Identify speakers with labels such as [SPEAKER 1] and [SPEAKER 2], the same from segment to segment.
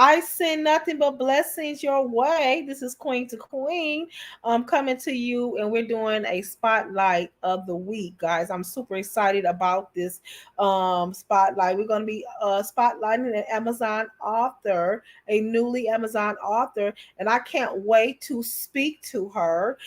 [SPEAKER 1] I send nothing but blessings your way. This is Queen to Queen, coming to you, and we're doing a spotlight of the week, guys. I'm super excited about this spotlight. We're going to be spotlighting an Amazon author, a newly Amazon author, and I can't wait to speak to her.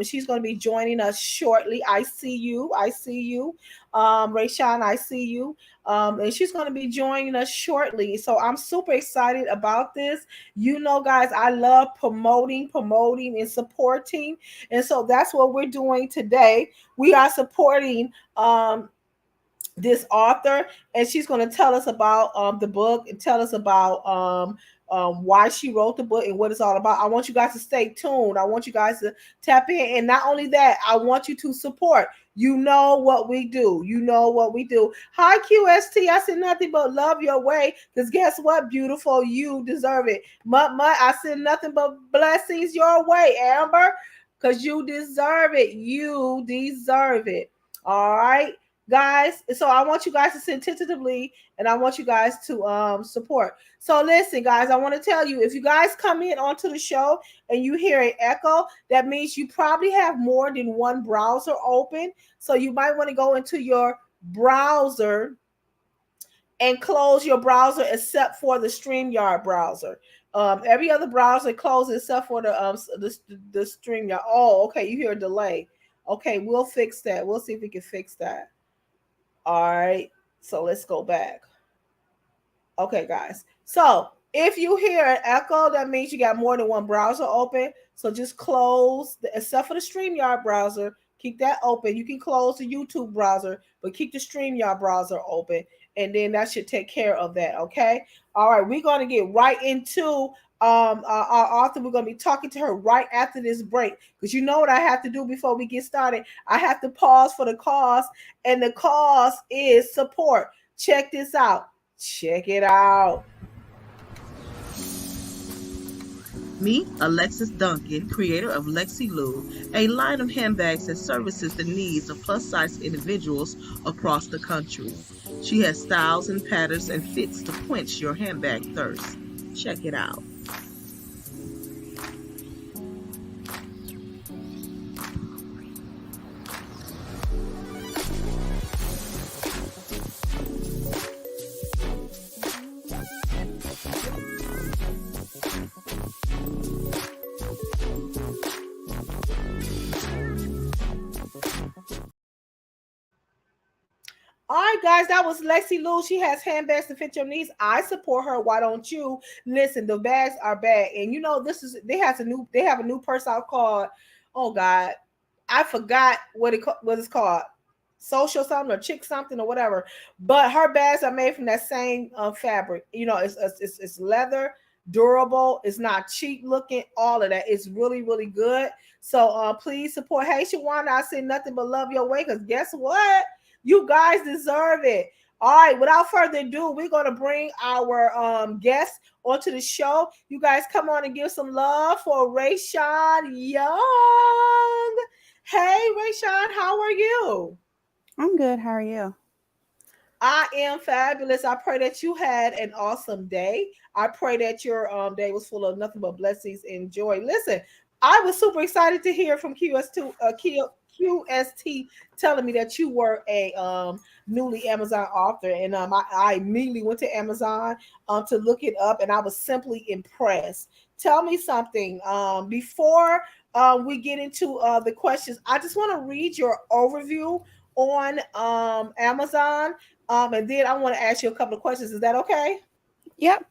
[SPEAKER 1] She's going to be joining us shortly. I see you. I see you. Rayshawn, I see you. And she's going to be joining us shortly. So I'm super excited about this. You know, guys, I love promoting, and supporting. And so that's what we're doing today. We are supporting this author, and she's going to tell us about the book and tell us about why she wrote the book and what it's all about. I want you guys to stay tuned. I want you guys to tap in, and not only that, I want you to support. You know what we do. You know what we do. Hi, QST. I said nothing but love your way, because guess what, beautiful? You deserve it. I said nothing but blessings your way, Amber, because you deserve it. You deserve it. All right, guys. So I want you guys to send tentatively, and I want you guys to support. So listen, guys, I want to tell you, if you guys come in onto the show and you hear an echo, that means you probably have more than one browser open. So you might want to go into your browser and close your browser except for the StreamYard browser. Every other browser closed except for the StreamYard. Oh, okay, you hear a delay. Okay, we'll fix that. We'll see if we can fix that. All right, so let's go back. Okay, guys. So if you hear an echo, that means you got more than one browser open. So just close, except for the StreamYard browser, keep that open. You can close the YouTube browser, but keep the StreamYard browser open. And then that should take care of that, okay? All right, we're going to get right into our author. We're going to be talking to her right after this break, because you know what I have to do before we get started? I have to pause for the cause, and the cause is support. Check this out. Check it out.
[SPEAKER 2] Meet Alexis Duncan, creator of Lexi Lou, a line of handbags that services the needs of plus-size individuals across the country. She has styles and patterns and fits to quench your handbag thirst. Check it out.
[SPEAKER 1] All right, guys, that was Lexi Lou. She has handbags to fit your needs. I support her. Why don't you? Listen, the bags are back, and you know they have a new purse out called, oh God, I forgot what it's called, social something or chick something or whatever. But her bags are made from that same fabric. You know, it's leather, durable. It's not cheap looking. All of that. It's really really good. So please support. Hey, Shawana, I say nothing but love your way, because guess what? You guys deserve it. All right, without further ado, we're going to bring our guests onto the show. You guys come on and give some love for Rayshawn Young. Hey, Rayshawn, how are you?
[SPEAKER 3] I'm good. How are you?
[SPEAKER 1] I am fabulous. I pray that you had an awesome day. I pray that your day was full of nothing but blessings and joy. Listen, I was super excited to hear from QST telling me that you were a newly Amazon author, and I immediately went to Amazon to look it up, and I was simply impressed. Tell me something before we get into the questions. I just want to read your overview on Amazon, and then I want to ask you a couple of questions. Is that okay?
[SPEAKER 3] Yep.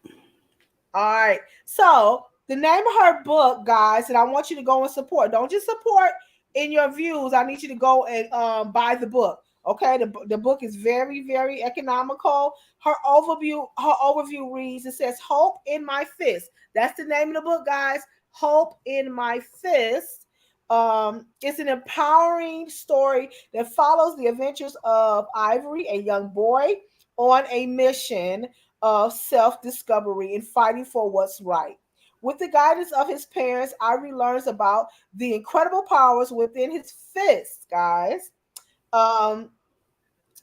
[SPEAKER 1] All right. So the name of her book, guys, and I want you to go and support. Don't just support in your views. I need you to go and buy the book. Okay. The book is very, very economical. Her overview reads, it says, Hope in My Fist. That's the name of the book, guys. Hope in My Fist. It's an empowering story that follows the adventures of Ivory, a young boy on a mission of self-discovery and fighting for what's right. With the guidance of his parents, Ivory learns about the incredible powers within his fists, guys, um,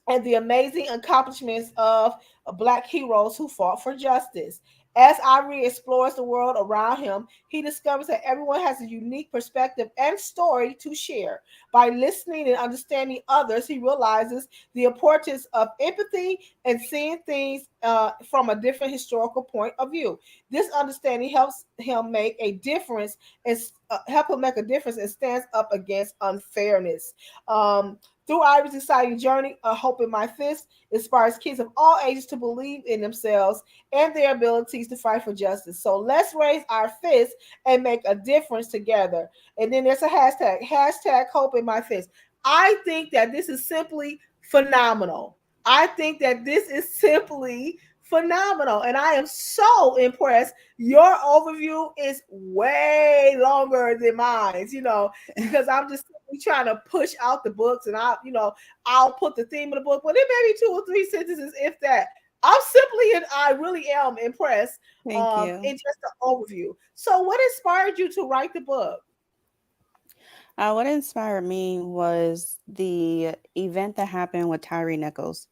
[SPEAKER 1] and the amazing accomplishments of Black heroes who fought for justice. As Ivory explores the world around him, he discovers that everyone has a unique perspective and story to share. By listening and understanding others, he realizes the importance of empathy and seeing things from a different historical point of view. This understanding helps him make a difference and help him make a difference and stands up against unfairness. Through Ivory's exciting journey, A Hope in My Fist inspires kids of all ages to believe in themselves and their abilities to fight for justice. So let's raise our fists and make a difference together. And then there's a hashtag Hope in My Fist. I think that this is simply phenomenal. I think that this is simply phenomenal. And I am so impressed. Your overview is way longer than mine, because I'm just trying to push out the books and I'll put the theme of the book, but it may be two or three sentences, if that. I'm simply and I really am impressed
[SPEAKER 3] Thank
[SPEAKER 1] in
[SPEAKER 3] you.
[SPEAKER 1] just the overview. So what inspired you to write the book?
[SPEAKER 3] What inspired me was the event that happened with Tyree Nichols.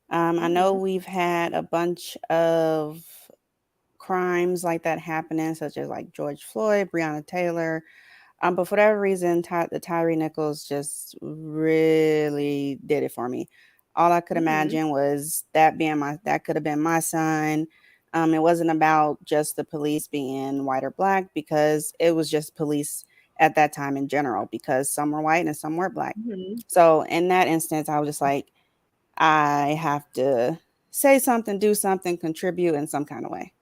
[SPEAKER 3] I know
[SPEAKER 1] Mm-hmm.
[SPEAKER 3] we've had a bunch of crimes like that happening, such as like George Floyd, Breonna Taylor. But for whatever reason, the Tyree Nichols just really did it for me. All I could
[SPEAKER 1] Mm-hmm.
[SPEAKER 3] imagine was that could have been my son. It wasn't about just the police being white or black, because it was just police at that time in general, because some were white and some were black.
[SPEAKER 1] Mm-hmm.
[SPEAKER 3] So in that instance, I was just like, I have to say something, do something, contribute in some kind of way.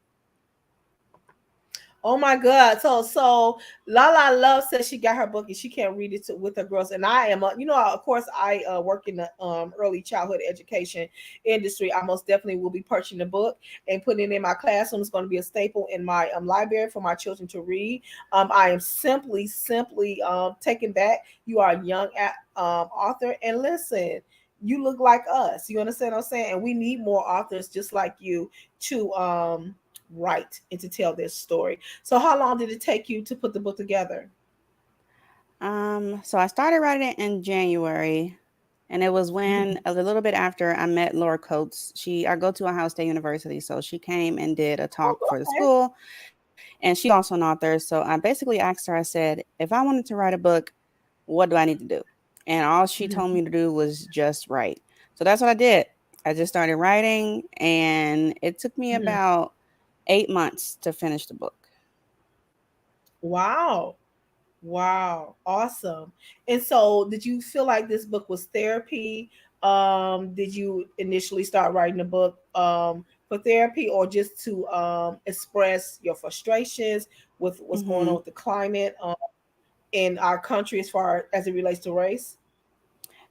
[SPEAKER 1] Oh my God. So Lala Love says she got her book and she can't read it with her girls. And I am, of course, I work in the early childhood education industry. I most definitely will be purchasing the book and putting it in my classroom. It's going to be a staple in my library for my children to read. I am simply taken back. You are a young author. And listen, you look like us. You understand what I'm saying? And we need more authors just like you to write and to tell their story. So how long did it take you to put the book together?
[SPEAKER 3] So I started writing it in January, and it was
[SPEAKER 1] Mhm.
[SPEAKER 3] when a little bit after I met Laura Coates. I go to Ohio State University, so she came and did a
[SPEAKER 1] Oh,
[SPEAKER 3] talk for the
[SPEAKER 1] okay.
[SPEAKER 3] school, and she's also an author. So I basically asked her. I said, if I wanted to write a book, what do I need to do? And all she told
[SPEAKER 1] Mhm.
[SPEAKER 3] me to do was just write. So that's what I did. I just started writing, and it took me
[SPEAKER 1] Mhm.
[SPEAKER 3] about 8 months to finish the book.
[SPEAKER 1] Wow. Wow. Awesome. And so did you feel like this book was therapy? Did you initially start writing the book for therapy or just to express your frustrations with what's going on
[SPEAKER 3] Hmm.
[SPEAKER 1] with the climate in our country as far as it relates to race?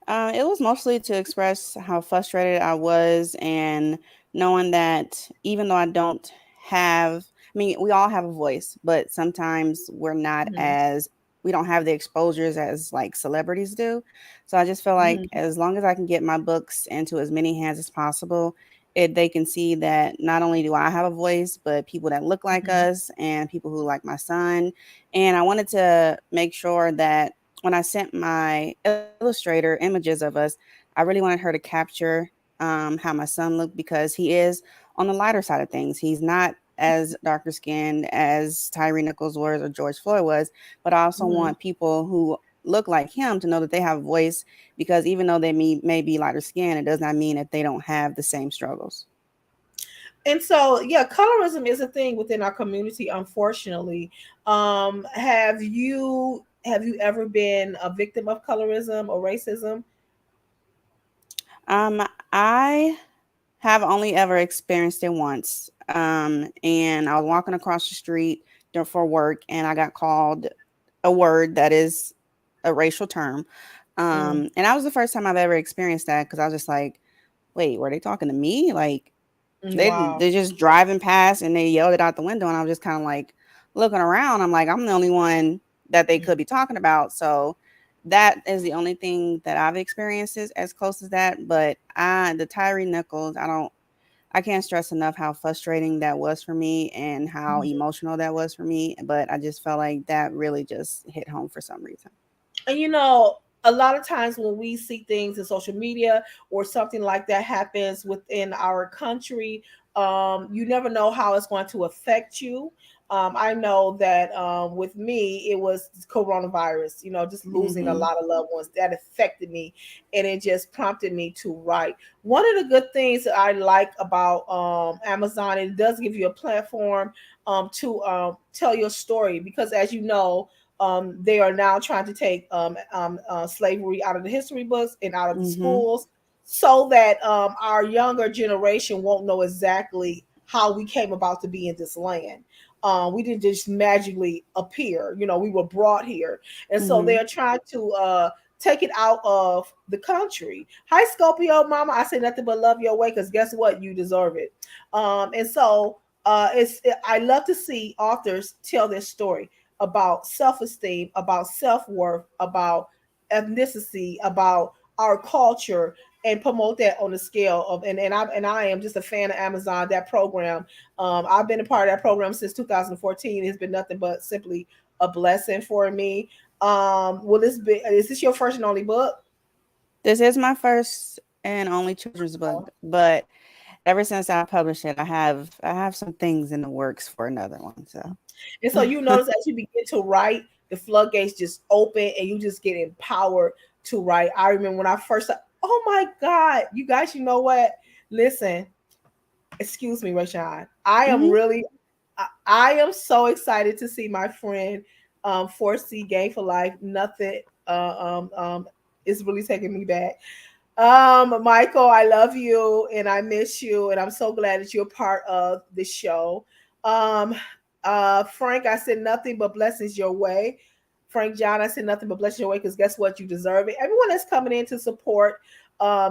[SPEAKER 3] It was mostly to express how frustrated I was, and knowing that even though I don't have, I mean, we all have a voice, but sometimes
[SPEAKER 1] Mhm.
[SPEAKER 3] we don't have the exposures as like celebrities do. So I just feel like
[SPEAKER 1] Mhm.
[SPEAKER 3] as long as I can get my books into as many hands as possible, they can see that not only do I have a voice, but people that look like
[SPEAKER 1] Mhm.
[SPEAKER 3] us and people who like my son. And I wanted to make sure that when I sent my illustrator images of us, I really wanted her to capture how my son looked, because he is on the lighter side of things. He's not as darker skinned as Tyree Nichols was or George Floyd was, but I also
[SPEAKER 1] Mhm.
[SPEAKER 3] want people who look like him to know that they have a voice, because even though may be lighter skinned, it does not mean that they don't have the same struggles.
[SPEAKER 1] And so, yeah, colorism is a thing within our community, unfortunately. Have you ever been a victim of colorism or racism?
[SPEAKER 3] Um, I have only ever experienced it once. And I was walking across the street for work, and I got called a word that is a racial term.
[SPEAKER 1] Mm.
[SPEAKER 3] And that was the first time I've ever experienced that, because I was just like, wait, were they talking to me? Like
[SPEAKER 1] Wow.
[SPEAKER 3] they just driving past and they yelled it out the window, and I was just kind of like looking around. I'm like, I'm the only one that they could be talking about. So that is the only thing that I've experienced is as close as that. But the Tyree Nichols, I can't stress enough how frustrating that was for me and how
[SPEAKER 1] Mhm.
[SPEAKER 3] emotional that was for me. But I just felt like that really just hit home for some reason.
[SPEAKER 1] And a lot of times when we see things in social media or something like that happens within our country, You never know how it's going to affect you. I know that with me, it was coronavirus, just losing a
[SPEAKER 3] Mhm.
[SPEAKER 1] lot of loved ones that affected me. And it just prompted me to write. One of the good things that I like about Amazon, it does give you a platform to tell your story, because as you know, they are now trying to take slavery out of the history books and out of the
[SPEAKER 3] Mhm.
[SPEAKER 1] schools, so that our younger generation won't know exactly how we came about to be in this land. We didn't just magically appear, we were brought here. And so
[SPEAKER 3] Mhm.
[SPEAKER 1] they're trying to take it out of the country. Hi, Scorpio Mama. I say nothing but love your way, because guess what? You deserve it. And so I love to see authors tell their story about self-esteem, about self-worth, about ethnicity, about our culture, and promote that on the scale of, and I am just a fan of Amazon, that program. I've been a part of that program since 2014. It's been nothing but simply a blessing for me. Will this be, is this your first and only book?
[SPEAKER 3] This is my first and only children's book, but ever since I published it, I have some things in the works for another one. So,
[SPEAKER 1] And so you notice as you begin to write, the floodgates just open and you just get empowered to write. I remember when I first, oh my God, you guys, you know what? Listen, excuse me, Rayshawn.
[SPEAKER 3] mhm.
[SPEAKER 1] I am so excited to see my friend 4C Game for Life. Nothing is really taking me back. Michael, I love you and I miss you, and I'm so glad that you're part of the show. Um, Frank, I said nothing but blessings your way. Frank John, I said nothing but blessings your way, because guess what? You deserve it. Everyone that's coming in to support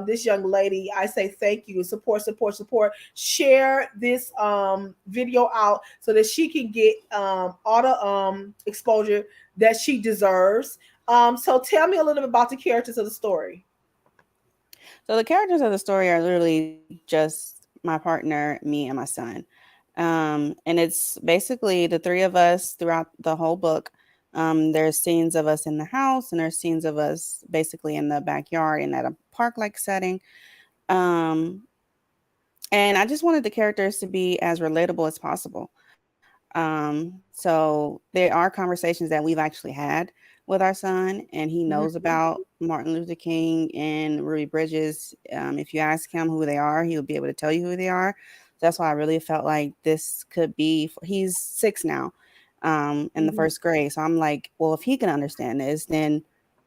[SPEAKER 1] this young lady, I say thank you. Support, support, support. Share this video out so that she can get all the exposure that she deserves. So tell me a little bit about the characters of the story.
[SPEAKER 3] So the characters of the story are literally just my partner, me, and my son. And it's basically the three of us throughout the whole book. There's scenes of us in the house, and there's scenes of us basically in the backyard and at a park-like setting. Um, and I just wanted the characters to be as relatable as possible. So there are conversations that we've actually had with our son, and he
[SPEAKER 1] Mhm.
[SPEAKER 3] knows about Martin Luther King and Ruby Bridges. If you ask him who they are, he'll be able to tell you who they are. That's why I really felt like this could be. He's 6 now, in the
[SPEAKER 1] Mhm.
[SPEAKER 3] first grade. So I'm like, well, if he can understand this, then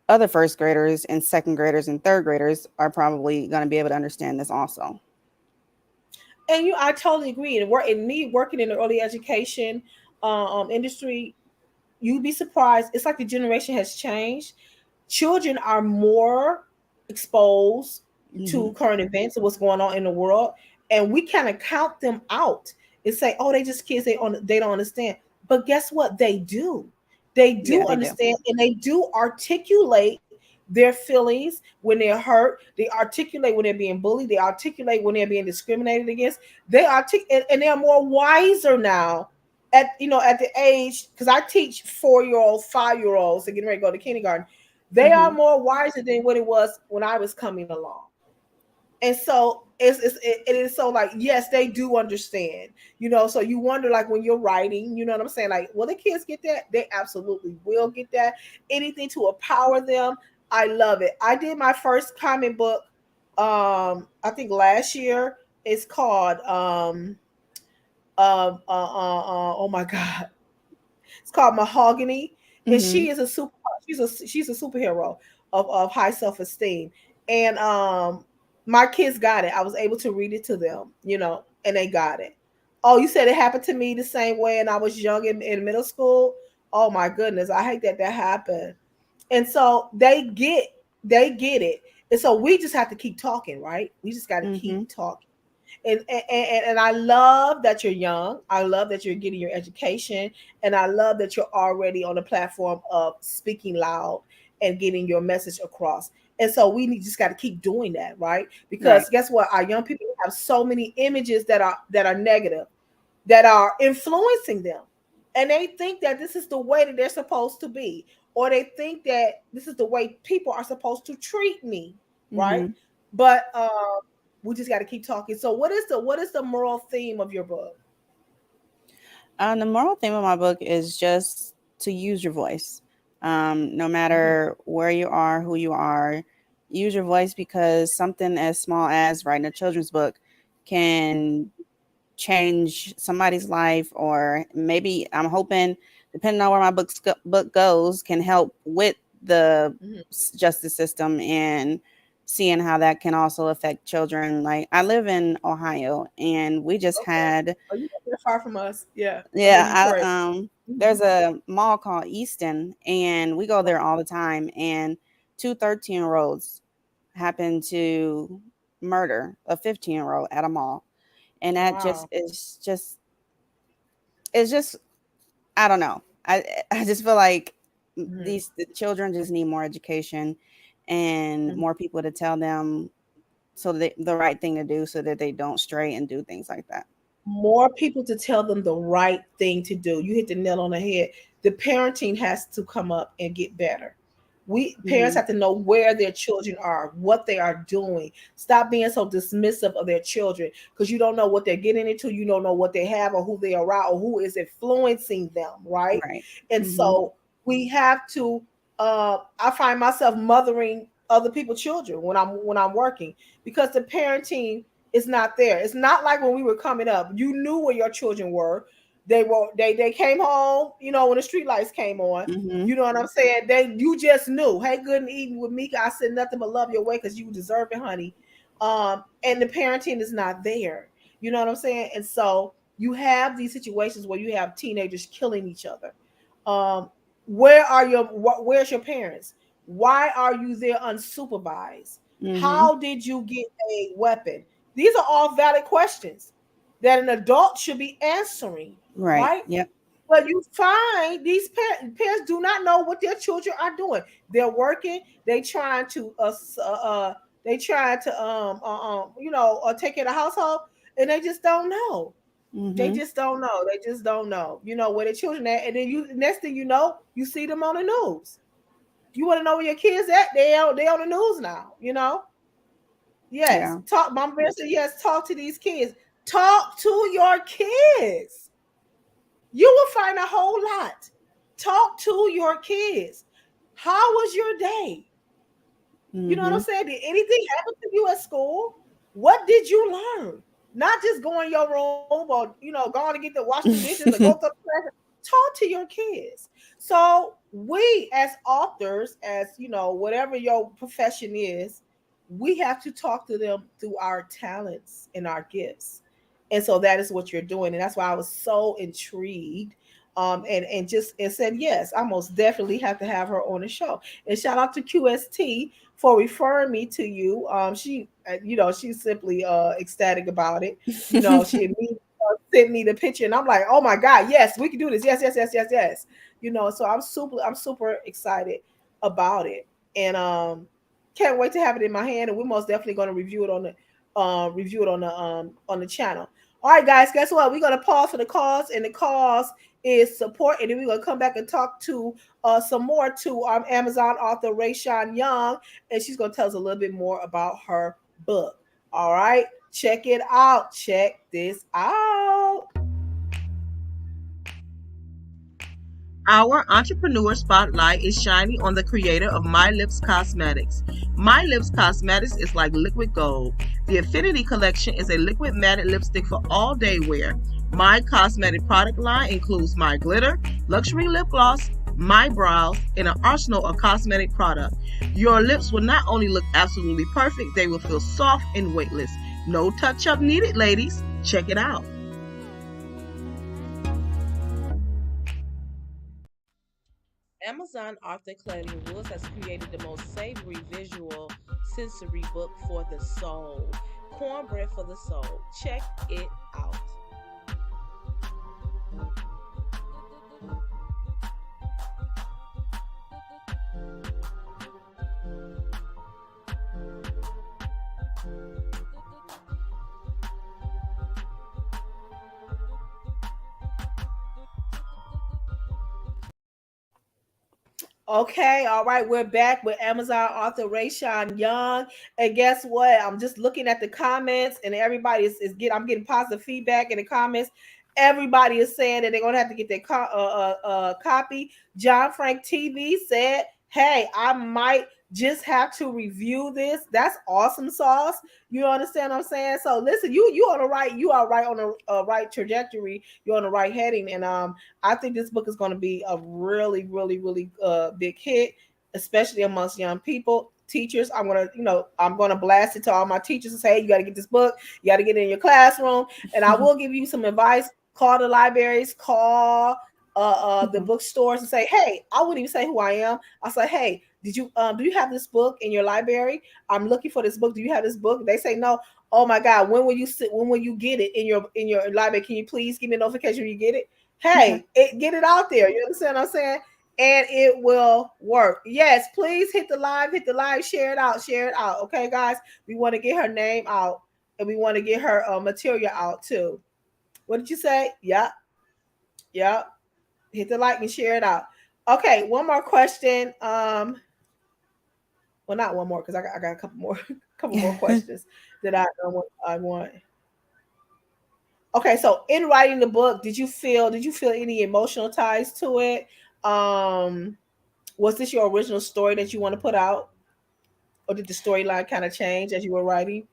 [SPEAKER 3] other first graders and second graders and third graders are probably going to be able to understand this also.
[SPEAKER 1] And I totally agree. And work in me working in the early education industry, you'd be surprised. It's like the generation has changed. Children are more exposed
[SPEAKER 3] Hmm.
[SPEAKER 1] to current events and what's going on in the world, and we kind of count them out and say, "Oh, they just kids. They don't understand." But guess what? They do. They
[SPEAKER 3] Yeah,
[SPEAKER 1] do
[SPEAKER 3] they do.
[SPEAKER 1] understand, and they do articulate their feelings when they're hurt. They articulate when they're being bullied. They articulate when they're being discriminated against. And they are more wiser now at the age, because I teach 4-year olds, 5-year olds, and getting ready to go to kindergarten. They are
[SPEAKER 3] Hmm.
[SPEAKER 1] more wiser than what it was when I was coming along. And so it is so like, yes, they do understand, so you wonder, like, when you're writing, you know what I'm saying, like, will the kids get that? They absolutely will get that. Anything to empower them. I love it. I did my first comic book, I think last year. It's called oh my God, it's called Mahogany, and
[SPEAKER 3] Hmm.
[SPEAKER 1] she's a superhero of high self esteem, and my kids got it. I was able to read it to them, and they got it. Oh, you said it happened to me the same way, and I was young in middle school. Oh my goodness, I hate that happened. And so they get it, and so we just have to keep talking, right? We just got to keep
[SPEAKER 3] Hmm.
[SPEAKER 1] talking. And I love that you're young. I love that you're getting your education, and I love that you're already on the platform of speaking loud and getting your message across. And so just got to keep doing that, right?
[SPEAKER 3] Right.
[SPEAKER 1] Because guess what? Our young people have so many images that are negative, that are influencing them, and they think that this is the way that they're supposed to be, or they think that this is the way people are supposed to treat me, right?
[SPEAKER 3] Hmm.
[SPEAKER 1] But We just got to keep talking. So what is the moral theme of your book?
[SPEAKER 3] The moral theme of my book is just to use your voice. No
[SPEAKER 1] Mhm.
[SPEAKER 3] matter where you are, who you are, use your voice, because something as small as writing a children's book can change somebody's life, or maybe I'm hoping, depending on where my book goes, can help with the
[SPEAKER 1] Mhm.
[SPEAKER 3] justice system, and seeing how that can also affect children. Like, I live in Ohio, and we just
[SPEAKER 1] Okay.
[SPEAKER 3] had,
[SPEAKER 1] Are you not far from us? Yeah, I'm in
[SPEAKER 3] yeah,
[SPEAKER 1] Detroit.
[SPEAKER 3] there's
[SPEAKER 1] Mhm.
[SPEAKER 3] a mall called Easton, and we go there
[SPEAKER 1] Okay.
[SPEAKER 3] all the time, and 2 13-year-olds happen to murder a 15-year-old at a mall. And that just
[SPEAKER 1] Wow.
[SPEAKER 3] is just, it's just, I don't know. I just feel like
[SPEAKER 1] Mhm.
[SPEAKER 3] the children just need more education and
[SPEAKER 1] Mhm.
[SPEAKER 3] more people to tell them, so that the right thing to do, so that they don't stray and do things like that.
[SPEAKER 1] More people to tell them the right thing to do. You hit the nail on the head. The parenting has to come up and get better. We parents
[SPEAKER 3] Hmm.
[SPEAKER 1] have to know where their children are, what they are doing. Stop being so dismissive of their children, because you don't know what they're getting into. You don't know what they have or who they are around or who is influencing them, right?
[SPEAKER 3] Right.
[SPEAKER 1] And
[SPEAKER 3] Hmm.
[SPEAKER 1] so we have to. I find myself mothering other people's children when I'm working, because the parenting is not there. It's not like when we were coming up. You knew where your children were. They came home, when the street lights came on.
[SPEAKER 3] Hmm.
[SPEAKER 1] You know what I'm saying? You just knew. Hey, good and evening with Mika. I said nothing but love your way because you deserve it, honey. And the parenting is not there. You know what I'm saying? And so you have these situations where you have teenagers killing each other. Um, where's your parents? Why are you there unsupervised?
[SPEAKER 3] Hmm.
[SPEAKER 1] How did you get a weapon? These are all valid questions that an adult should be answering,
[SPEAKER 3] Right.
[SPEAKER 1] right?
[SPEAKER 3] Yep.
[SPEAKER 1] But you find these parents do not know what their children are doing. They're working. They trying to take care of the household, and they just don't know. They
[SPEAKER 3] Hmm.
[SPEAKER 1] just don't know. They just don't know. Where their children at, and then next thing you know, you see them on the news. You want to know where your kids at? They on the news now. Yes,
[SPEAKER 3] Yeah.
[SPEAKER 1] talk. Mama Bear said, yes, talk to these kids. Talk to your kids. You will find a whole lot. Talk to your kids. How was your day? You know what I'm
[SPEAKER 3] Hmm.
[SPEAKER 1] saying? Did anything happen to you at school? What did you learn? Not just go in your room or going to get to wash them dishes or go to the class. Talk to your kids. So we as authors, as whatever your profession is, we have to talk to them through our talents and our gifts. And so that is what you're doing. And that's why I was so intrigued. And said, yes, I most definitely have to have her on the show. And shout out to QST for referring me to you. She's simply ecstatic about it. She immediately sent me the picture, and I'm like, oh my god, yes, we can do this. Yes, yes, yes, yes, yes. So I'm super excited about it, and can't wait to have it in my hand. And we're most definitely going to review it on the channel. All right, guys, guess what? We're gonna pause for the cause, and the cause is support, and then we're gonna come back and talk to some more to Amazon author Rayshawn Young, and she's going to tell us a little bit more about her book. All right, check it out. Check this out.
[SPEAKER 2] Our entrepreneur spotlight is shining on the creator of My Lips Cosmetics. My Lips Cosmetics is like liquid gold. The Affinity Collection is a liquid matte lipstick for all day wear. My cosmetic product line includes My Glitter, luxury lip gloss, My Brows, and an arsenal of cosmetic product. Your lips will not only look absolutely perfect, they will feel soft and weightless. No touch up needed, ladies. Check it out. Amazon author Claudia Woods has created the most savory visual sensory book for the soul. Cornbread for the Soul. Check it out.
[SPEAKER 1] Okay, all right, we're back with Amazon author Rayshawn Young, and guess what? I'm just looking at the comments, and everybody I'm getting positive feedback in the comments. Everybody is saying that they're gonna have to get their copy. John Frank TV said, "Hey, I might just have to review this." That's awesome sauce. You understand what I'm saying? So listen, you are right on the right trajectory. You're on the right heading, and I think this book is going to be a really, really, really big hit, especially amongst young people. Teachers, I'm gonna blast it to all my teachers and say, hey, you got to get this book. You got to get it in your classroom, and I will give you some advice. Call the libraries, call the
[SPEAKER 3] Mhm.
[SPEAKER 1] bookstores, and say, hey, I wouldn't even say who I am. I'll say, hey, did you do you have this book in your library? I'm looking for this book. Do you have this book? They say no. Oh my God, when will you get it in your library? Can you please give me a notification when you get it?
[SPEAKER 3] Okay.
[SPEAKER 1] Get it out there. You understand what I'm saying? And it will work. Yes, please hit the live, share it out. Okay, guys, we want to get her name out, and we want to get her material out too. What did you say? Yeah, yeah. Hit the like and share it out. Okay, one more question. Well, not one more because I got a couple more, couple more questions that I want. Okay, so in writing the book, did you feel any emotional ties to it? Um, was this your original story that you want to put out, or did the storyline kind of change as you were writing?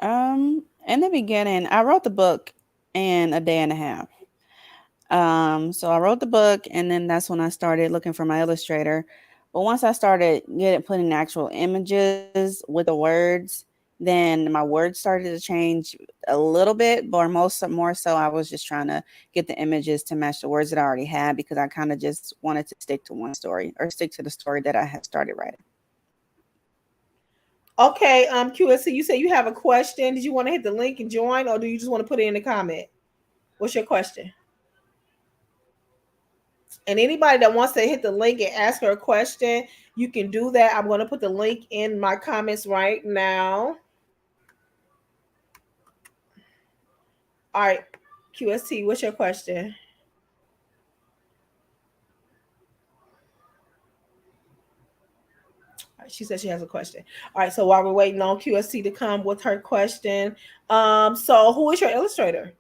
[SPEAKER 3] In the beginning, I wrote the book in a day and a half. So I wrote the book, and then that's when I started looking for my illustrator. But once I started getting putting actual images with the words, then my words started to change a little bit, but more so, I was just trying to get the images to match the words that I already had because I kind of just wanted to stick to one story or stick to the story that I had started writing.
[SPEAKER 1] Okay, QSC, you say you have a question. Did you want to hit the link and join, or do you just want to put it in the comment? What's your question? And anybody that wants to hit the link and ask her a question, you can do that. I'm going to put the link in my comments right now. All right, QST, what's your question? All right, she said she has a question. All right, so while we're waiting on QST to come with her question, so who is your illustrator?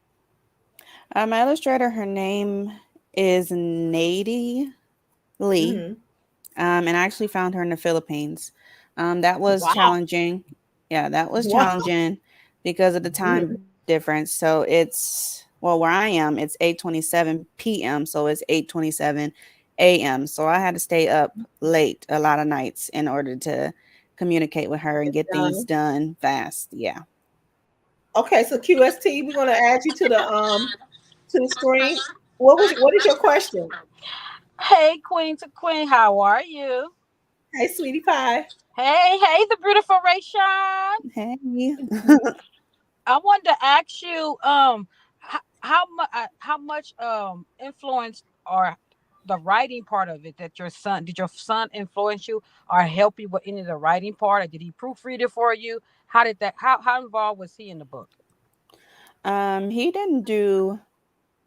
[SPEAKER 3] My illustrator, her name is Nady Lee.
[SPEAKER 1] Mm-hmm.
[SPEAKER 3] And I actually found her in the Philippines. That was
[SPEAKER 1] Wow.
[SPEAKER 3] challenging. Yeah, that was
[SPEAKER 1] Wow.
[SPEAKER 3] challenging because of the time
[SPEAKER 1] Mhm.
[SPEAKER 3] difference. So where I am, it's 8:27 p.m. So it's 8:27 a.m. So I had to stay up late a lot of nights in order to communicate with her and get things done fast. Yeah.
[SPEAKER 1] Okay, so QST, we're gonna add you to the screen. What is your question?
[SPEAKER 4] Hey, Queen to Queen, how are you?
[SPEAKER 1] Hey, sweetie pie.
[SPEAKER 4] Hey, the beautiful Rayshawn.
[SPEAKER 3] Hey.
[SPEAKER 4] I wanted to ask you, how much influence or the writing part of it that your son influence you or help you with any of the writing part, or did he proofread it for you? How did that? How involved was he in the book?
[SPEAKER 3] He didn't do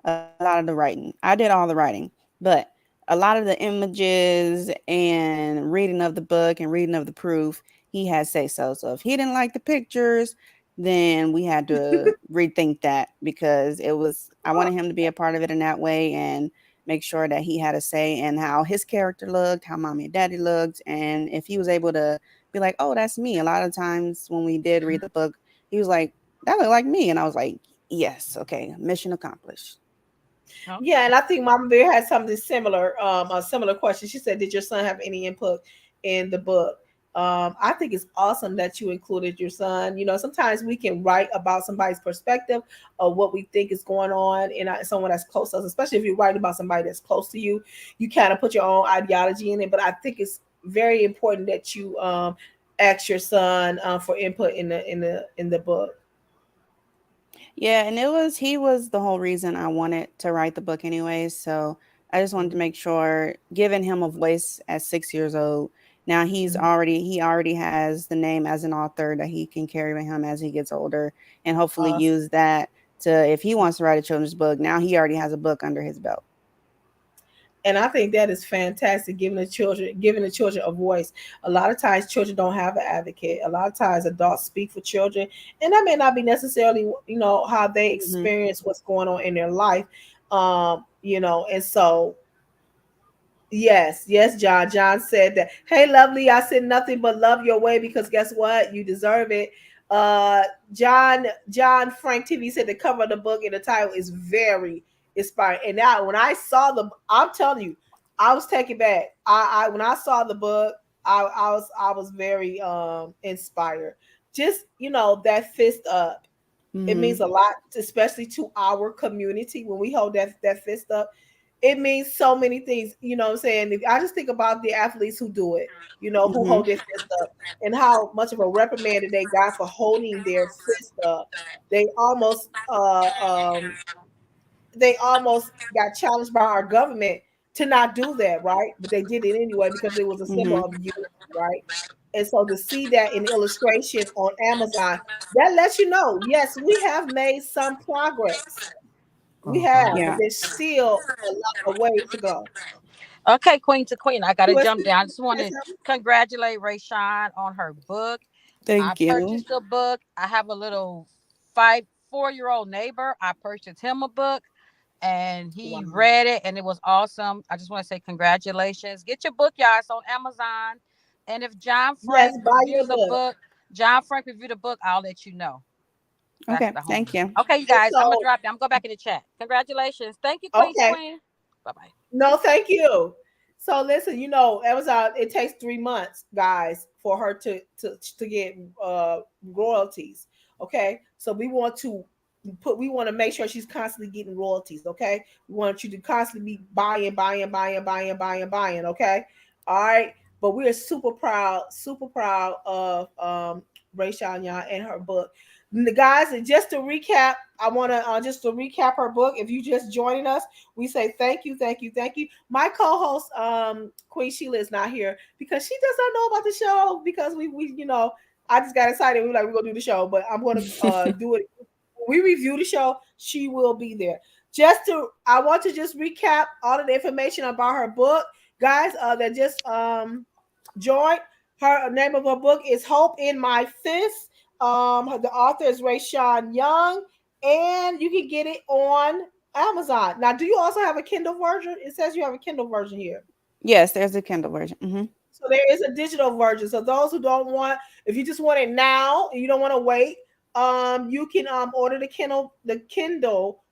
[SPEAKER 3] a lot of the writing. I did all the writing, but a lot of the images and reading of the book and reading of the proof, he had say so. So if he didn't like the pictures, then we had to rethink that because I wanted him to be a part of it in that way and make sure that he had a say in how his character looked, how mommy and daddy looked, and if he was able to be like, "Oh, that's me." A lot of times when we did read the book, he was like, "That looked like me," and I was like, "Yes, okay, mission accomplished."
[SPEAKER 1] Yeah, and
[SPEAKER 4] Okay.
[SPEAKER 1] I think Mama Bear had something similar, a similar question. She said, "Did your son have any input in the book?" I think it's awesome that you included your son. You know, sometimes we can write about somebody's perspective of what we think is going on in someone that's close to us, especially if you're writing about somebody that's close to you. You kind of put your own ideology in it, but I think it's very important that you ask your son for input in the book.
[SPEAKER 3] Yeah, and he was the whole reason I wanted to write the book anyways. So I just wanted to make sure, giving him a voice at 6 years old. Now
[SPEAKER 1] Mhm.
[SPEAKER 3] he already has the name as an author that he can carry with him as he gets older, and hopefully
[SPEAKER 1] Awesome.
[SPEAKER 3] use that to if he wants to write a children's book. Now he already has a book under his belt.
[SPEAKER 1] And I think that is fantastic, giving the children a voice. A lot of times children don't have an advocate. A lot of times adults speak for children, and that may not be necessarily, how they
[SPEAKER 3] Hmm.
[SPEAKER 1] experience what's going on in their life. And so yes, yes, John. John said that. Hey, lovely. I said nothing but love your way because guess what? You deserve it. Uh, John Frank TV said the cover of the book and the title is very inspiring. And now, when I saw I'm telling you, I was taken back. I when I saw the book, I was very inspired. Just that fist up. It
[SPEAKER 3] Hmm.
[SPEAKER 1] means a lot, especially to our community when we hold that fist up. It means so many things. You know what I'm saying? If I just think about the athletes who do it, who
[SPEAKER 3] Hmm.
[SPEAKER 1] hold their fist up, and how much of a reprimand that they got for holding their fist up. They almost got challenged by our government to not do that, right? But they did it anyway because it was a
[SPEAKER 3] Hmm.
[SPEAKER 1] symbol of unity, right? And so to see that in illustration on Amazon, that lets you know, yes, we have made some progress. We have,
[SPEAKER 2] Uh-huh.
[SPEAKER 1] but
[SPEAKER 3] Yeah.
[SPEAKER 1] there's still a lot of way to go.
[SPEAKER 4] Okay, Queen to Queen. I gotta
[SPEAKER 1] You
[SPEAKER 4] jump down. I
[SPEAKER 1] say
[SPEAKER 4] just want to
[SPEAKER 1] something?
[SPEAKER 4] congratulate Rayshawn on her book. I
[SPEAKER 3] Thank you.
[SPEAKER 4] purchased a book. I have a little 4-year-old neighbor. I purchased him a book and he
[SPEAKER 1] Wow.
[SPEAKER 4] read it and it was awesome. I just want to say congratulations. Get your book, y'all. It's on Amazon. And if John
[SPEAKER 1] Yes,
[SPEAKER 4] Frank
[SPEAKER 1] buy your
[SPEAKER 4] reviews a
[SPEAKER 1] book.
[SPEAKER 4] book, John Frank reviewed a book, I'll let you know. That's
[SPEAKER 3] Okay.
[SPEAKER 4] the
[SPEAKER 3] Thank
[SPEAKER 4] homie.
[SPEAKER 3] you.
[SPEAKER 4] Okay, you
[SPEAKER 1] And
[SPEAKER 4] guys, I'm gonna
[SPEAKER 1] so,
[SPEAKER 4] drop down. I'm gonna go back in the chat. Congratulations. Thank you, Queen to
[SPEAKER 1] okay.
[SPEAKER 4] Queen. Bye bye.
[SPEAKER 1] No, thank you. So listen, Amazon, it takes 3 months, guys, for her to get royalties. Okay. So we want to make sure she's constantly getting royalties. Okay. We want you to constantly be buying, buying, buying, buying, buying, buying. Okay. All right. But we are super proud of Rayshawn and her book. And the guys, and just to recap, I want to just to recap her book. If you just joining us, we say thank you, thank you, thank you. My co-host, Queen Sheila, is not here because she does not know about the show because we I just got excited. We were like, we're gonna do the show, but I'm gonna do it. When we review the show, she will be there. I want to just recap all of the information about her book, guys. That just joined. Her name of her book is Hope in My Fist. The author is Rayshawn Young, and you can get it on Amazon. Now, do you also have a Kindle version? It says you have a Kindle version here.
[SPEAKER 3] Yes, there's a Kindle version. Hmm.
[SPEAKER 1] So there is a digital version. So those who don't want, if you just want it now and you don't want to wait, you can order the Kindle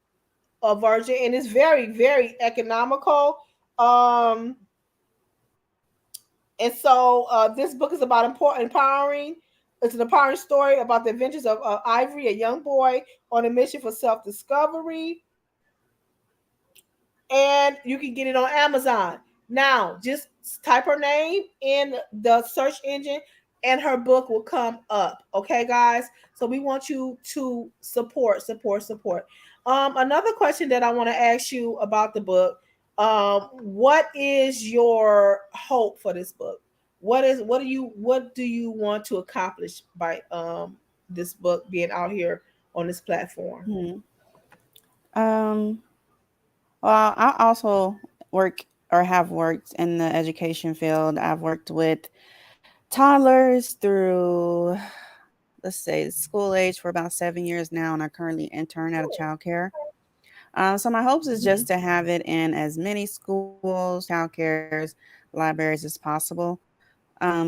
[SPEAKER 1] version, and it's very very economical. Um, and so this book is about empowering. It's an empowering story about the adventures of Ivory, a young boy on a mission for self discovery, and you can get it on Amazon. Now, just type her name in the search engine and her book will come up. Okay, guys? So we want you to support, support, support. Another question that I want to ask you about the book. What is your hope for this book? What do you want to accomplish by this book being out here on this platform?
[SPEAKER 3] Hmm. Um, well, I also work or have worked in the education field. I've worked with toddlers through, let's say, school age for about 7 years now, and I currently intern at a childcare. So my hopes is
[SPEAKER 1] Mhm.
[SPEAKER 3] just to have it in as many schools, childcares, libraries as possible.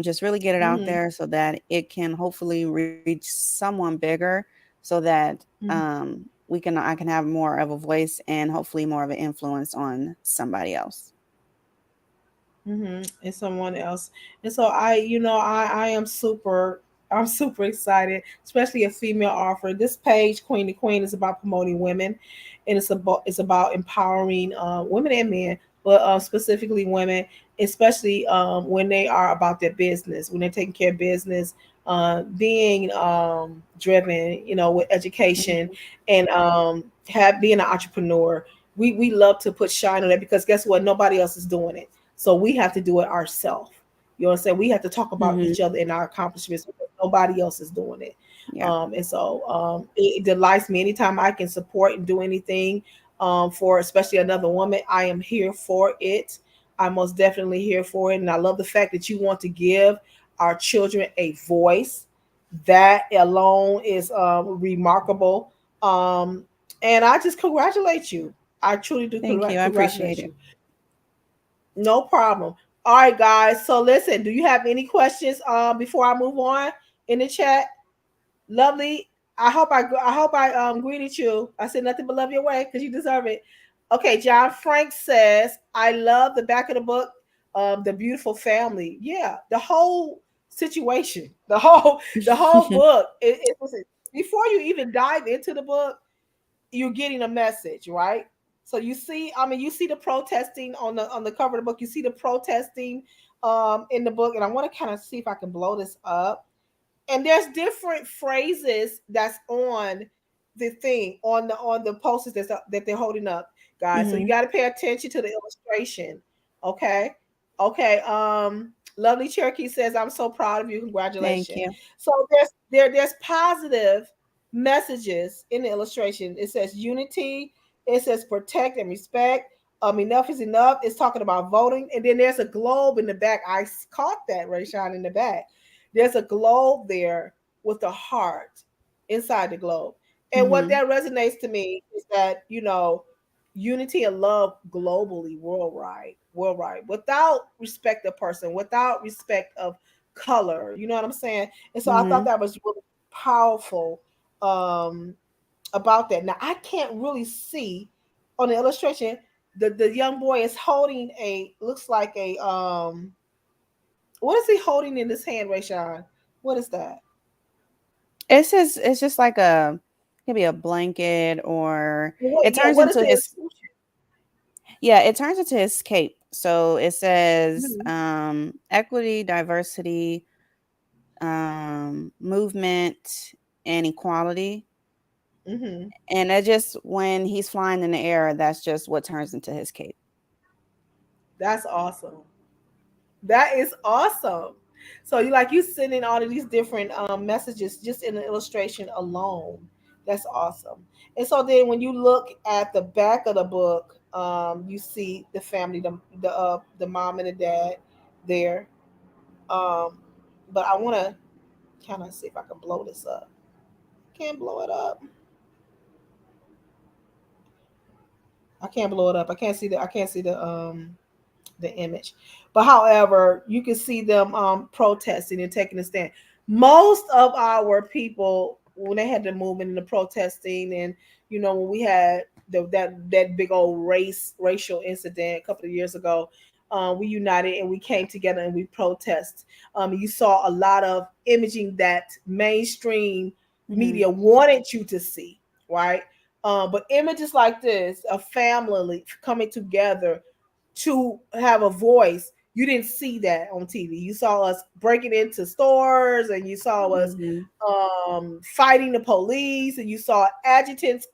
[SPEAKER 3] Just really get it out
[SPEAKER 1] Mhm.
[SPEAKER 3] there so that it can hopefully reach someone bigger, so that I can have more of a voice and hopefully more of an influence on somebody else.
[SPEAKER 1] And someone else. And so I am I'm super excited, especially a female author. This page, Queen to Queen, is about promoting women, and it's about empowering women and men, but specifically women, especially when they are about their business, when they're taking care of business, being driven, with education
[SPEAKER 3] Mhm.
[SPEAKER 1] and have being an entrepreneur. We love to put shine on it because guess what? Nobody else is doing it. So we have to do it ourselves. You know what I'm saying? We have to talk about
[SPEAKER 3] Mhm.
[SPEAKER 1] each other and our accomplishments because nobody else is doing it.
[SPEAKER 3] Yeah.
[SPEAKER 1] And so it delights me anytime I can support and do anything for especially another woman. I am here for it. I'm most definitely here for it. And I love the fact that you want to give our children a voice. That alone is remarkable. Um, and I just congratulate you. I truly do
[SPEAKER 3] Thank you. I appreciate
[SPEAKER 1] congratulate
[SPEAKER 3] it.
[SPEAKER 1] you. No problem. All right, guys. So listen, do you have any questions before I move on in the chat? Lovely. I hope I greeted you. I said nothing but love your way because you deserve it. Okay, John Frank says, I love the back of the book, the beautiful family. Yeah, the whole situation, the whole book. Listen, before you even dive into the book, you're getting a message, right? So you see, I mean, you see the protesting on the cover of the book. You see the protesting in the book, and I want to kind of see if I can blow this up. And there's different phrases that's on the thing on the posters that they're holding up, guys. So you
[SPEAKER 3] Hmm.
[SPEAKER 1] got to pay attention to the illustration. Okay. Okay. Lovely Cherokee says, I'm so proud of you.
[SPEAKER 3] Thank
[SPEAKER 1] Congratulations.
[SPEAKER 3] you.
[SPEAKER 1] So there's positive messages in the illustration. It says unity, it says protect and respect. Enough is enough. It's talking about voting. And then there's a globe in the back. I caught that, Rayshawn, in the back. There's a globe there with a heart inside the globe. And what
[SPEAKER 3] Hmm.
[SPEAKER 1] that resonates to me is that, unity and love globally, worldwide, without respect of person, without respect of color. You know what I'm saying? And so I thought
[SPEAKER 3] Hmm.
[SPEAKER 1] that was really powerful um, about that. Now I can't really see on the illustration. The young boy is holding looks like what is he holding in his hand, Rayshawn? What is that?
[SPEAKER 3] It's just like a maybe a blanket, or
[SPEAKER 1] What?
[SPEAKER 3] it
[SPEAKER 1] Yeah.
[SPEAKER 3] turns
[SPEAKER 1] What is
[SPEAKER 3] into
[SPEAKER 1] the
[SPEAKER 3] his,
[SPEAKER 1] institution?
[SPEAKER 3] yeah, it turns into his cape. So it says
[SPEAKER 1] Mhm.
[SPEAKER 3] equity, diversity, movement, and equality.
[SPEAKER 1] Mhm.
[SPEAKER 3] And that just when he's flying in the air, that's just what turns into his cape.
[SPEAKER 1] That's awesome. That is awesome. So you sending all of these different messages just in the illustration alone. That's awesome. And so then when you look at the back of the book, you see the family, the mom and the dad there. Um, but I want to kind of see if I can blow this up. Can't blow it up. I can't blow it up. I can't see the image. But however, you can see them protesting and taking a stand. Most of our people, when they had the movement and the protesting, and when we had that big old racial incident a couple of years ago, we united and we came together and we protest. You saw a lot of imaging that mainstream
[SPEAKER 3] Hmm.
[SPEAKER 1] media wanted you to see, right? But images like this, a family coming together to have a voice. You didn't see that on TV. You saw us breaking into stores, and you saw us
[SPEAKER 3] Hmm.
[SPEAKER 1] fighting the police, and you saw adjutants,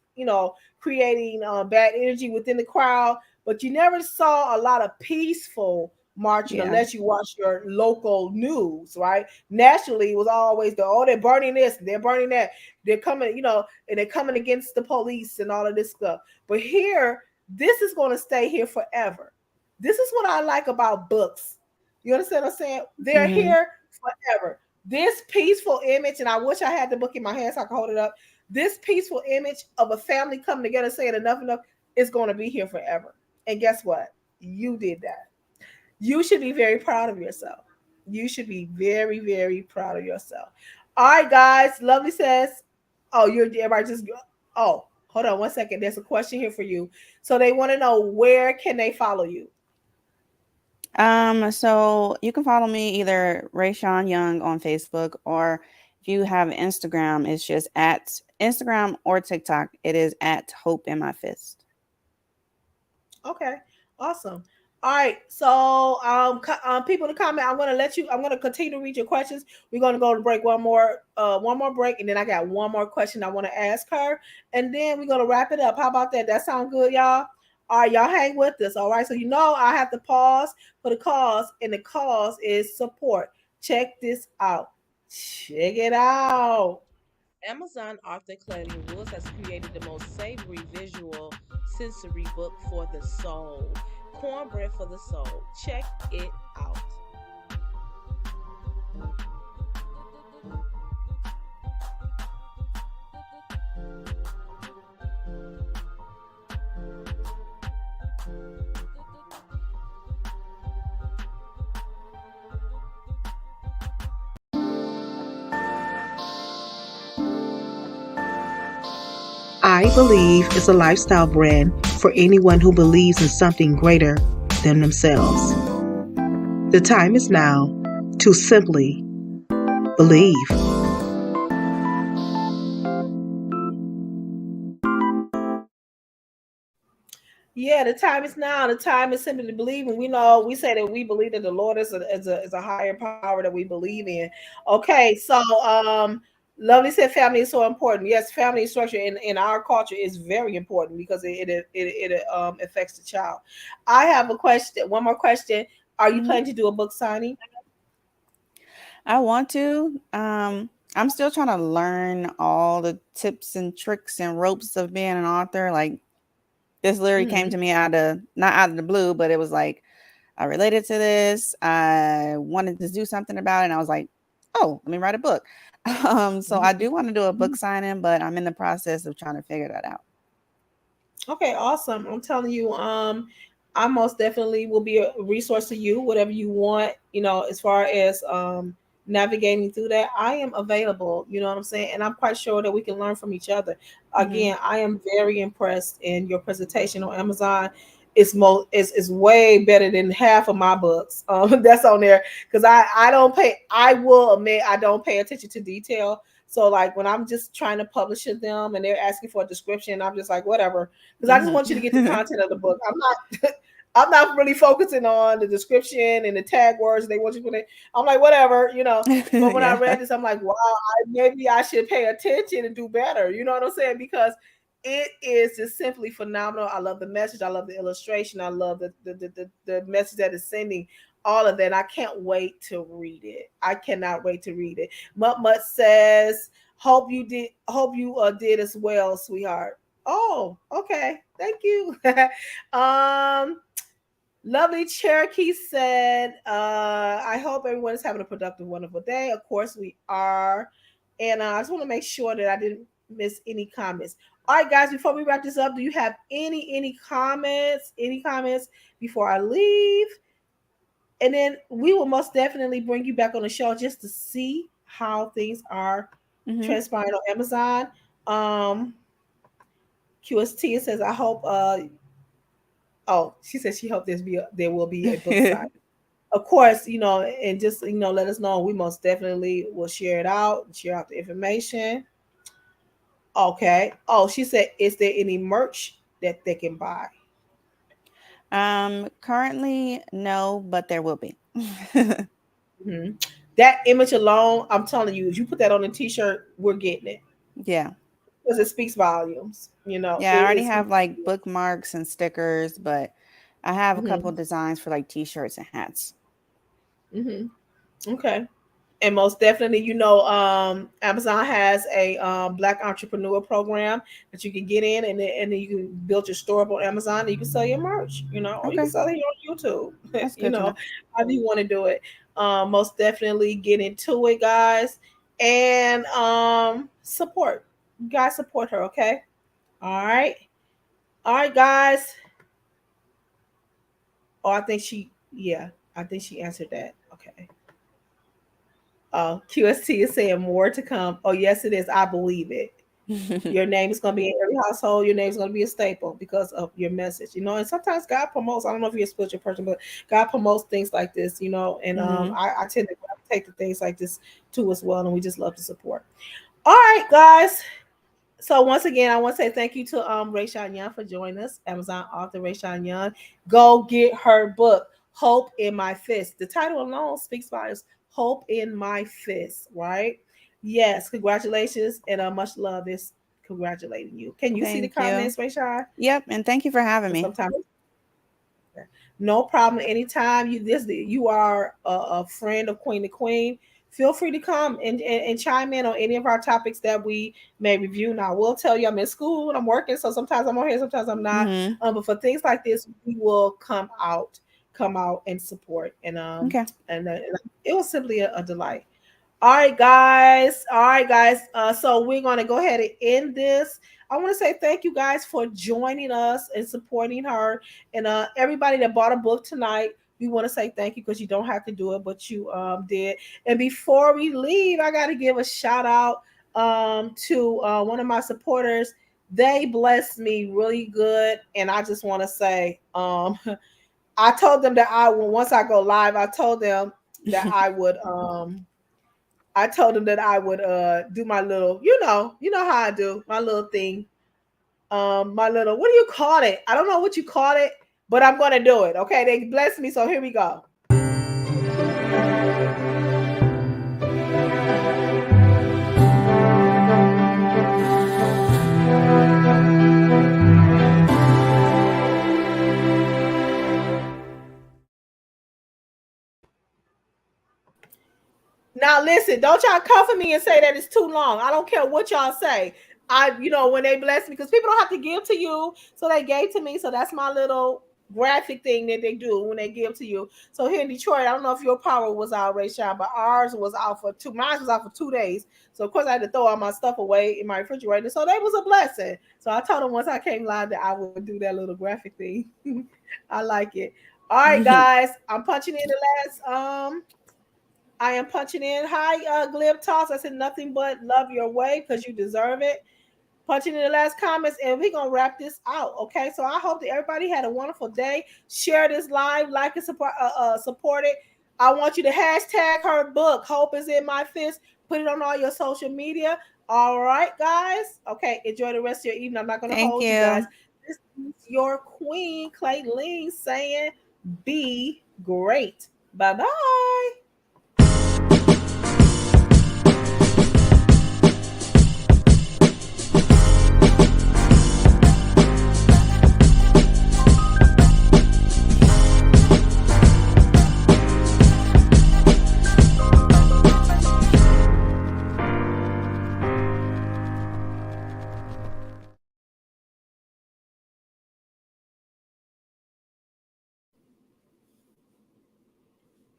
[SPEAKER 1] creating bad energy within the crowd. But you never saw a lot of peaceful marching
[SPEAKER 3] Yeah.
[SPEAKER 1] unless you watch your local news, right? Nationally, it was always they're burning this, they're burning that, they're coming, and they're coming against the police and all of this stuff. But here, this is going to stay here forever. This is what I like about books. You understand what I'm saying? They're
[SPEAKER 3] Hmm.
[SPEAKER 1] here forever. This peaceful image, and I wish I had the book in my hand so I could hold it up. This peaceful image of a family coming together saying enough is going to be here forever. And guess what? You did that. You should be very proud of yourself. You should be very, very proud of yourself. All right, guys. Lovely says, oh, you're everybody just, oh, hold on one second. There's a question here for you. So they want to know, where can they follow you?
[SPEAKER 3] So you can follow me either Rayshawn Young on Facebook, or if you have Instagram, it's just at Instagram or TikTok. It is at Hope in My Fist.
[SPEAKER 1] Okay, awesome. All right, so people to comment. I'm gonna let you. I'm gonna continue to read your questions. We're gonna go to break one more break, and then I got one more question I want to ask her, and then we're gonna wrap it up. How about that? That sound good, y'all? All right, y'all hang with us. All right, so I have to pause for the cause, and the cause is support. Check this out. Check it out.
[SPEAKER 2] Amazon author Claudia Woods has created the most savory visual sensory book for the soul. Cornbread for the soul. Check it out. I Believe is a lifestyle brand for anyone who believes in something greater than themselves. The time is now to simply believe.
[SPEAKER 1] Yeah, the time is now. The time is simply to believe, and we know we say that we believe that the Lord is a higher power that we believe in. Okay, so Lovely said family is so important. Yes, family structure in our culture is very important because it affects the child. I have a question. One more question. Are you
[SPEAKER 3] Hmm.
[SPEAKER 1] planning to do a book signing?
[SPEAKER 3] I want to. I'm still trying to learn all the tips and tricks and ropes of being an author. Like this literally came
[SPEAKER 1] Hmm.
[SPEAKER 3] to me out of not out of the blue, but it was like I related to this. I wanted to do something about it, and I was like, "Oh, let me write a book." So I do want to do a book signing, but I'm in the process of trying to figure that out.
[SPEAKER 1] Okay, awesome. I'm telling you, I most definitely will be a resource to you, whatever you want, as far as navigating through that. I am available, you know what I'm saying? And I'm quite sure that we can learn from each other.
[SPEAKER 3] Hmm.
[SPEAKER 1] Again, I am very impressed in your presentation on Amazon. It's way better than half of my books that's on there because I don't pay. I will admit I don't pay attention to detail. So like when I'm just trying to publish them and they're asking for a description, I'm just like whatever because I just want you to get the
[SPEAKER 3] Hmm.
[SPEAKER 1] content of the book. I'm not I'm not really focusing on the description and the tag words they want you to put in. I'm like whatever. But when I
[SPEAKER 3] Yeah.
[SPEAKER 1] read this, I'm like, wow, maybe I should pay attention and do better. You know what I'm saying? Because it is just simply phenomenal. I love the message. I love the illustration. I love the message that is sending. All of that. I can't wait to read it. I cannot wait to read it. Mutt says, Hope you did as well, sweetheart. Oh, okay. Thank you. um Lovely Cherokee said, I hope everyone is having a productive, wonderful day. Of course we are. And I just want to make sure that I didn't miss any comments. All right, guys, before we wrap this up, do you have any comments? Any comments before I leave? And then we will most definitely bring you back on the show just to see how things are
[SPEAKER 3] Hmm.
[SPEAKER 1] transpiring on Amazon. Um, QST says, I hope oh, she says she hopes there will be a book signing. Of course, and just let us know. We most definitely will share out the information. Okay. Oh, she said, is there any merch that they can buy?
[SPEAKER 3] Currently, no, but there will be.
[SPEAKER 1] Hmm. That image alone, I'm telling you, if you put that on a T-shirt, we're getting it
[SPEAKER 3] Yeah.
[SPEAKER 1] because it speaks volumes.
[SPEAKER 3] Yeah, I already
[SPEAKER 1] It
[SPEAKER 3] have
[SPEAKER 1] speaks.
[SPEAKER 3] like bookmarks and stickers, but I have a couple
[SPEAKER 1] Hmm.
[SPEAKER 3] designs for like t-shirts and hats.
[SPEAKER 1] Hmm. Okay. And most definitely, Amazon has a Black Entrepreneur Program that you can get in, and then you can build your store up on Amazon, and you can sell your merch, or you can
[SPEAKER 3] Okay,
[SPEAKER 1] sell it here on YouTube,
[SPEAKER 3] that's good to know.
[SPEAKER 1] however you want to do it. Most definitely get into it, guys, and support. You guys support her, okay? All right, all right, guys. Oh, yeah, I think she answered that. Okay. QST is saying more to come. Oh, yes, it is. I believe it. Your name is going to be in every household. Your name is going to be a staple because of your message, and sometimes God promotes. I don't know if you're a spiritual person, but God promotes things like this, and
[SPEAKER 3] Hmm.
[SPEAKER 1] I tend to take the things like this too as well, and we just love to support. All right, guys. So once again, I want to say thank you to Rayshawn Young for joining us, Amazon author Rayshawn Young. Go get her book, Hope in My Fist. The title alone speaks volumes. Hope in My Fist, right? Yes, congratulations and much love is congratulating you. Can you see the
[SPEAKER 3] Thank you.
[SPEAKER 1] comments, Rayshawn?
[SPEAKER 3] Yep, and thank you for having me.
[SPEAKER 1] Sometimes no problem. Anytime you are a friend of Queen the Queen. feel free to come and chime in on any of our topics that we may review. Now, I will tell you, I'm in school and I'm working, so sometimes I'm on here, sometimes I'm not.
[SPEAKER 3] Mm-hmm.
[SPEAKER 1] But for things like this, we will come out and support.
[SPEAKER 3] Okay.
[SPEAKER 1] And it was simply a delight. All right, guys. All right, guys. So we're gonna go ahead and end this. I want to say thank you guys for joining us and supporting her, and everybody that bought a book tonight. We want to say thank you because you don't have to do it, but you did. And before we leave, I got to give a shout out to one of my supporters. They blessed me really good, and I just want to say I told them that I will once I go live. I told them that I told him that I would do my little, you know how I do my little thing. My little, what do you call it? I don't know what you call it, but I'm gonna do it. Okay, they blessed me, so here we go. Now listen, don't y'all come for me and say that it's too long. I don't care what y'all say. When they bless me, because people don't have to give to you, so they gave to me. So that's my little graphic thing that they do when they give to you. So here in Detroit, I don't know if your power was out, Rayshawn, but ours was out for two. Mine was out for 2 days. So of course I had to throw all my stuff away in my refrigerator. So that was a blessing. So I told them once I came live that I would do that little graphic thing. I like it. All right, guys, I'm punching in the last. I am punching in. Hi, Glib Toss. I said nothing but love your way because you deserve it. Punching in the last comments, and we're gonna wrap this out. Okay, so I hope that everybody had a wonderful day. Share this live, like and support it. I want you to hashtag her book. Hope is in my fist. Put it on all your social media. All right, guys. Okay, enjoy the rest of your evening. I'm not gonna
[SPEAKER 3] Thank
[SPEAKER 1] hold you guys.
[SPEAKER 3] you.
[SPEAKER 1] This is your queen, Clay Lee, saying, "Be great." Bye bye.